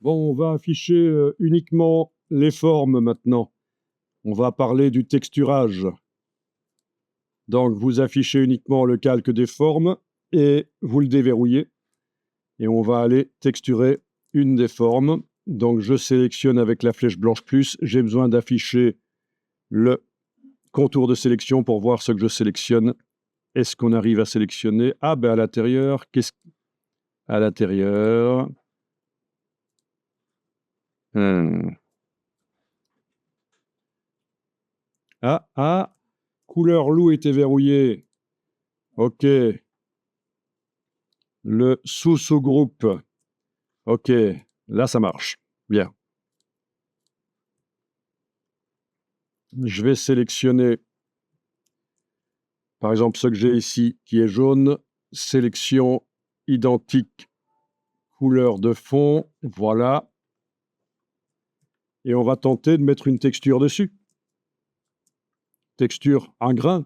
Bon, on va afficher uniquement les formes maintenant. On va parler du texturage. Donc, vous affichez uniquement le calque des formes et vous le déverrouillez. Et on va aller texturer une des formes. Donc, je sélectionne avec la flèche blanche plus. J'ai besoin d'afficher le contour de sélection pour voir ce que je sélectionne. Est-ce qu'on arrive à sélectionner? Ah, ben à l'intérieur, à l'intérieur. Ah, couleur loup était verrouillée. OK. Le sous-sous-groupe. OK. Là, ça marche. Bien. Je vais sélectionner, par exemple, ce que j'ai ici, qui est jaune. Sélection identique, couleur de fond. Voilà. Et on va tenter de mettre une texture dessus. Texture en grain.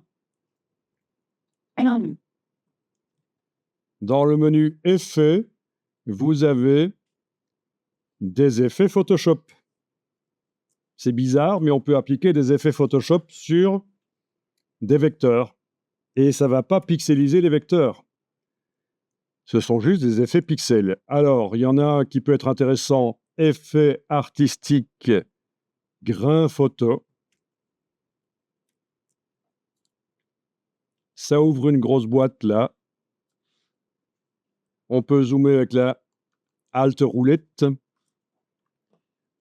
Dans le menu Effets, vous avez des effets Photoshop. C'est bizarre, mais on peut appliquer des effets Photoshop sur des vecteurs. Et ça ne va pas pixeliser les vecteurs. Ce sont juste des effets pixels. Alors, il y en a un qui peut être intéressant, effet artistique, grain photo. Ça ouvre une grosse boîte là. On peut zoomer avec la Alt roulette.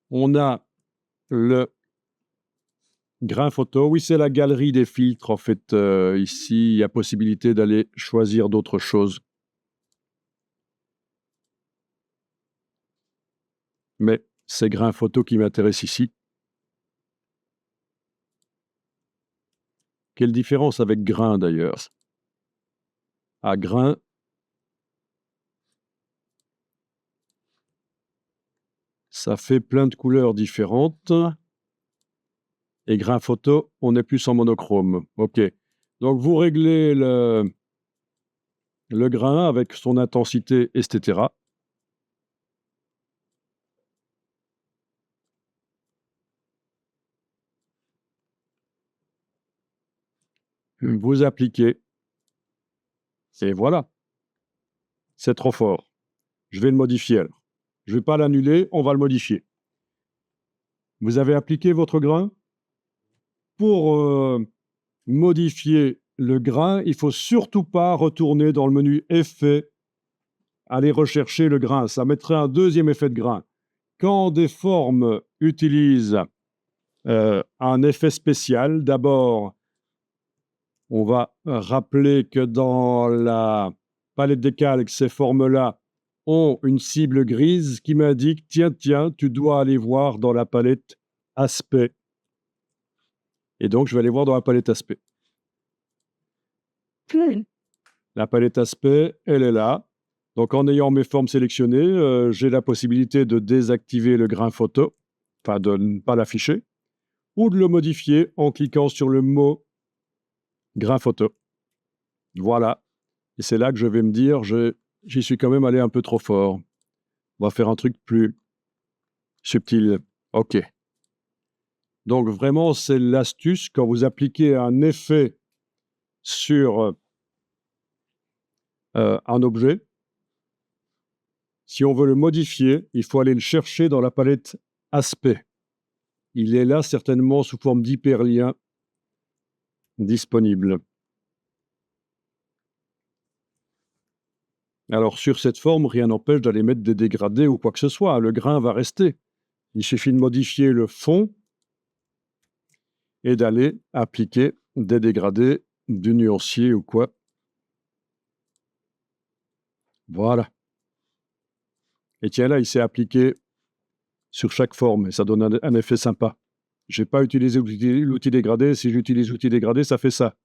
On a le grain photo. Oui, c'est la galerie des filtres. En fait, ici, il y a possibilité d'aller choisir d'autres choses. Mais c'est grain photo qui m'intéresse ici. Quelle différence avec grain d'ailleurs? À grain, ça fait plein de couleurs différentes. Et grain photo, on est plus en monochrome. OK. Donc, vous réglez le grain avec son intensité, etc. Vous appliquez. Et voilà. C'est trop fort. Je vais le modifier alors. Je ne vais pas l'annuler, on va le modifier. Vous avez appliqué votre grain. Pour modifier le grain, il ne faut surtout pas retourner dans le menu Effets, aller rechercher le grain. Ça mettrait un deuxième effet de grain. Quand des formes utilisent un effet spécial, d'abord, on va rappeler que dans la palette des calques, ces formes-là ont une cible grise qui m'indique, tiens, tu dois aller voir dans la palette aspect. Et donc, je vais aller voir dans la palette aspect. La palette aspect, elle est là. Donc, en ayant mes formes sélectionnées, j'ai la possibilité de désactiver le grain photo, enfin de ne pas l'afficher, ou de le modifier en cliquant sur le mot grain photo. Voilà. Et c'est là que je vais me dire, j'y suis quand même allé un peu trop fort. On va faire un truc plus subtil. OK. Donc, vraiment, c'est l'astuce. Quand vous appliquez un effet sur un objet, si on veut le modifier, il faut aller le chercher dans la palette aspect. Il est là certainement sous forme d'hyperlien disponible. Alors sur cette forme, rien n'empêche d'aller mettre des dégradés ou quoi que ce soit. Le grain va rester. Il suffit de modifier le fond et d'aller appliquer des dégradés, du nuancier ou quoi. Voilà. Et tiens là, il s'est appliqué sur chaque forme et ça donne un effet sympa. Je n'ai pas utilisé l'outil dégradé. Si j'utilise l'outil dégradé, ça fait ça.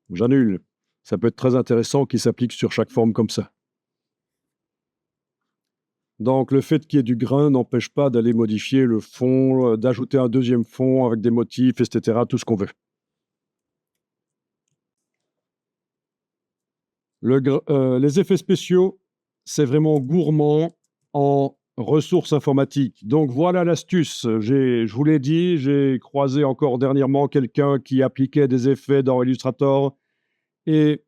J'annule. Ça peut être très intéressant qu'il s'applique sur chaque forme comme ça. Donc, le fait qu'il y ait du grain n'empêche pas d'aller modifier le fond, d'ajouter un deuxième fond avec des motifs, etc., tout ce qu'on veut. Les effets spéciaux, c'est vraiment gourmand en ressources informatiques. Donc voilà l'astuce. Je vous l'ai dit, j'ai croisé encore dernièrement quelqu'un qui appliquait des effets dans Illustrator et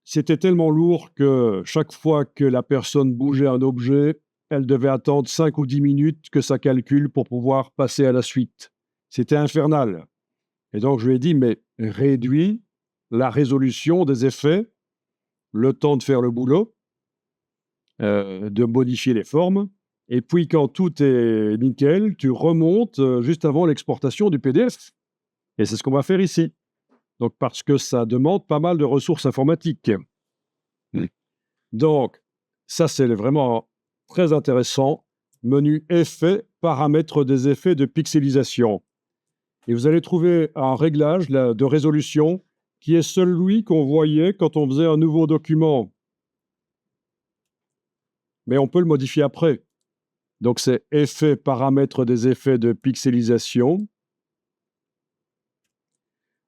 c'était tellement lourd que chaque fois que la personne bougeait un objet, elle devait attendre 5 ou 10 minutes que ça calcule pour pouvoir passer à la suite. C'était infernal. Et donc je lui ai dit, mais réduis la résolution des effets, le temps de faire le boulot, de modifier les formes, et puis quand tout est nickel, tu remontes juste avant l'exportation du PDF. Et c'est ce qu'on va faire ici. Donc parce que ça demande pas mal de ressources informatiques. Donc, ça, c'est vraiment très intéressant. Menu effets, paramètres des effets de pixelisation. Et vous allez trouver un réglage là, de résolution qui est celui qu'on voyait quand on faisait un nouveau document. Mais on peut le modifier après. Donc, c'est effet, paramètres des effets de pixelisation.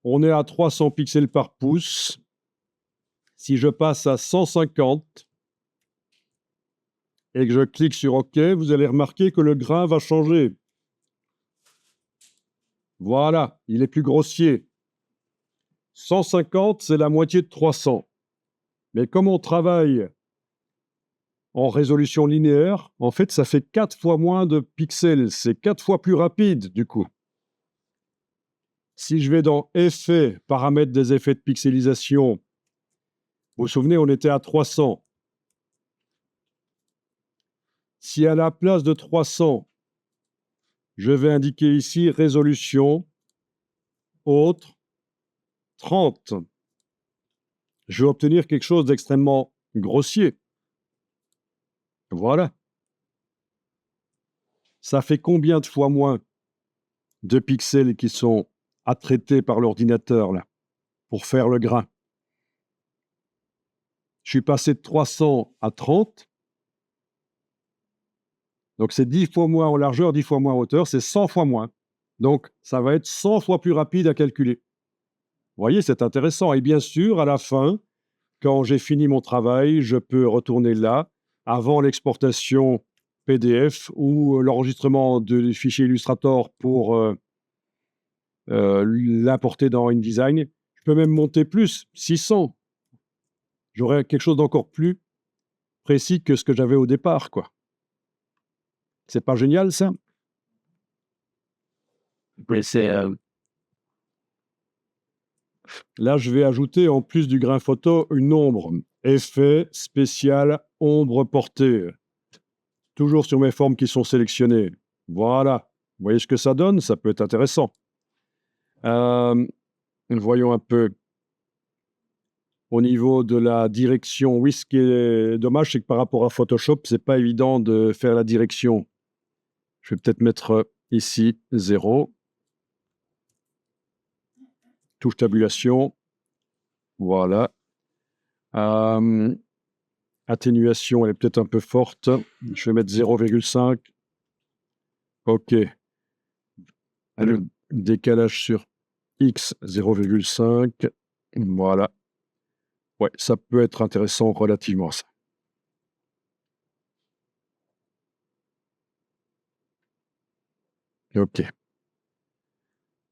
On est à 300 pixels par pouce. Si je passe à 150, et que je clique sur OK, vous allez remarquer que le grain va changer. Voilà, il est plus grossier. 150, c'est la moitié de 300. Mais comme on travaille en résolution linéaire, en fait, ça fait 4 fois moins de pixels. C'est 4 fois plus rapide, du coup. Si je vais dans Effets, paramètres des effets de pixelisation, vous vous souvenez, on était à 300. Si à la place de 300, je vais indiquer ici résolution, autre, 30, je vais obtenir quelque chose d'extrêmement grossier. Voilà. Ça fait combien de fois moins de pixels qui sont à traiter par l'ordinateur, là, pour faire le grain? Je suis passé de 300 à 30. Donc, c'est 10 fois moins en largeur, 10 fois moins en hauteur, c'est 100 fois moins. Donc, ça va être 100 fois plus rapide à calculer. Vous voyez, c'est intéressant. Et bien sûr, à la fin, quand j'ai fini mon travail, je peux retourner là, avant l'exportation PDF ou l'enregistrement du fichier Illustrator pour l'importer dans InDesign. Je peux même monter plus, 600. J'aurai quelque chose d'encore plus précis que ce que j'avais au départ, quoi. C'est pas génial, ça? Oui, c'est Là, je vais ajouter, en plus du grain photo, une ombre. Effet spécial ombre portée. Toujours sur mes formes qui sont sélectionnées. Voilà. Vous voyez ce que ça donne? Ça peut être intéressant. Voyons un peu. Au niveau de la direction, oui, ce qui est dommage, c'est que par rapport à Photoshop, c'est pas évident de faire la direction. Je vais peut-être mettre ici 0. Touche tabulation. Voilà. Atténuation, elle est peut-être un peu forte. Je vais mettre 0,5. OK. Le décalage sur X, 0,5. Voilà. Ouais, ça peut être intéressant relativement, ça. OK.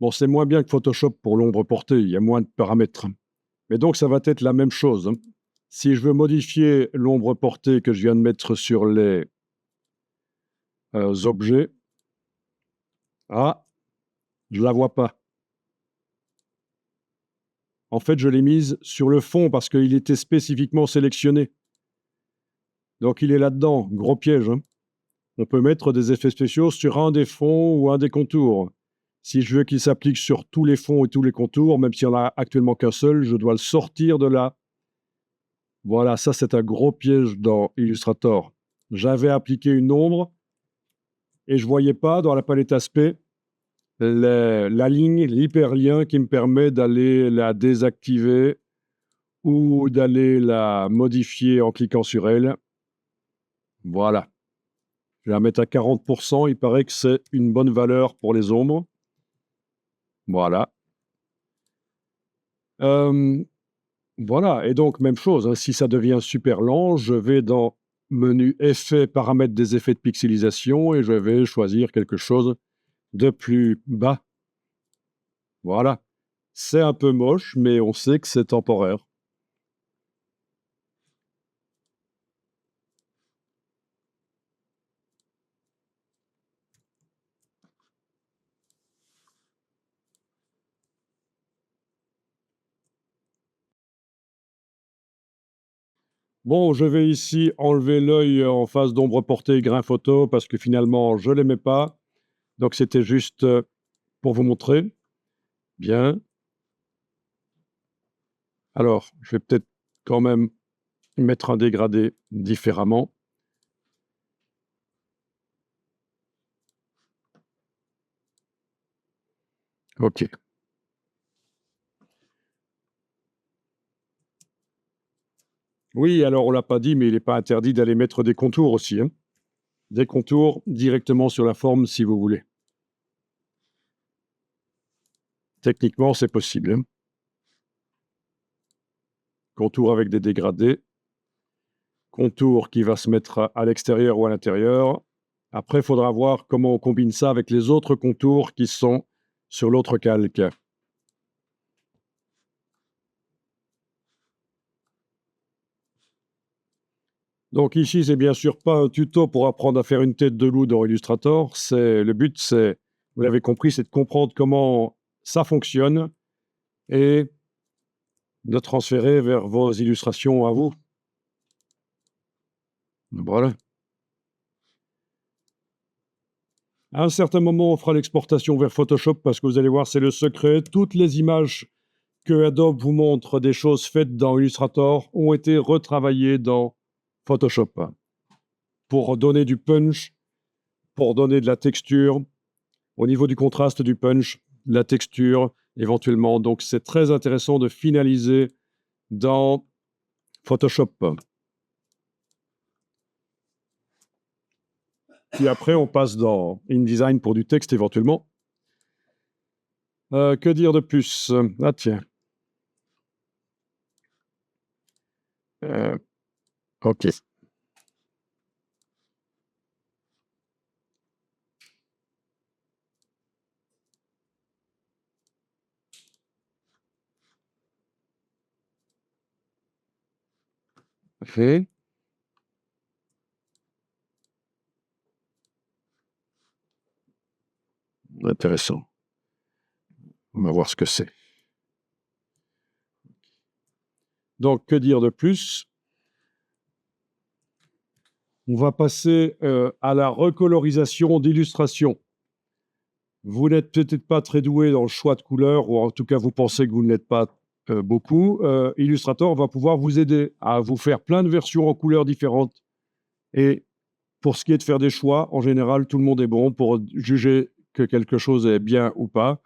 Bon, c'est moins bien que Photoshop pour l'ombre portée, il y a moins de paramètres. Mais donc, ça va être la même chose. Si je veux modifier l'ombre portée que je viens de mettre sur les objets, je ne la vois pas. En fait, je l'ai mise sur le fond parce qu'il était spécifiquement sélectionné. Donc, il est là-dedans, gros piège. On peut mettre des effets spéciaux sur un des fonds ou un des contours. Si je veux qu'il s'applique sur tous les fonds et tous les contours, même s'il n'y en a actuellement qu'un seul, je dois le sortir de là. Voilà, ça c'est un gros piège dans Illustrator. J'avais appliqué une ombre et je ne voyais pas dans la palette aspect la ligne, l'hyperlien qui me permet d'aller la désactiver ou d'aller la modifier en cliquant sur elle. Voilà. Je vais la mettre à 40%. Il paraît que c'est une bonne valeur pour les ombres. Voilà. Voilà. Et donc, même chose, hein, si ça devient super lent, je vais dans menu effets, paramètres des effets de pixelisation et je vais choisir quelque chose de plus bas. Voilà. C'est un peu moche, mais on sait que c'est temporaire. Bon, je vais ici enlever l'œil en face d'ombre portée grain photo parce que finalement, je ne l'aimais pas. Donc, c'était juste pour vous montrer. Bien. Alors, je vais peut-être quand même mettre un dégradé différemment. OK. Oui, alors on l'a pas dit, mais il n'est pas interdit d'aller mettre des contours aussi, hein. Des contours directement sur la forme si vous voulez. Techniquement, c'est possible, hein. Contour avec des dégradés. Contour qui va se mettre à l'extérieur ou à l'intérieur. Après, il faudra voir comment on combine ça avec les autres contours qui sont sur l'autre calque. Donc ici, c'est bien sûr pas un tuto pour apprendre à faire une tête de loup dans Illustrator. Le but, c'est, vous l'avez compris, c'est de comprendre comment ça fonctionne et de transférer vers vos illustrations à vous. Voilà. À un certain moment, on fera l'exportation vers Photoshop parce que vous allez voir, c'est le secret. Toutes les images que Adobe vous montre des choses faites dans Illustrator ont été retravaillées dans Photoshop pour donner du punch, pour donner de la texture, au niveau du contraste du punch, la texture éventuellement. Donc c'est très intéressant de finaliser dans Photoshop. Puis après, on passe dans InDesign pour du texte éventuellement. Que dire de plus? Ah tiens. OK. Fait. Intéressant. On va voir ce que c'est. Donc, que dire de plus? On va passer à la recolorisation d'illustration. Vous n'êtes peut-être pas très doué dans le choix de couleurs, ou en tout cas, vous pensez que vous ne l'êtes pas beaucoup. Illustrator va pouvoir vous aider à vous faire plein de versions en couleurs différentes. Et pour ce qui est de faire des choix, en général, tout le monde est bon pour juger que quelque chose est bien ou pas.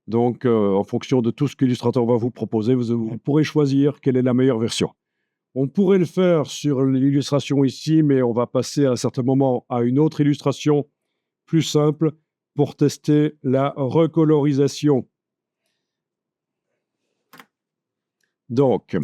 Donc, en fonction de tout ce qu'Illustrator va vous proposer, vous pourrez choisir quelle est la meilleure version. On pourrait le faire sur l'illustration ici, mais on va passer à un certain moment à une autre illustration plus simple pour tester la recolorisation. Donc,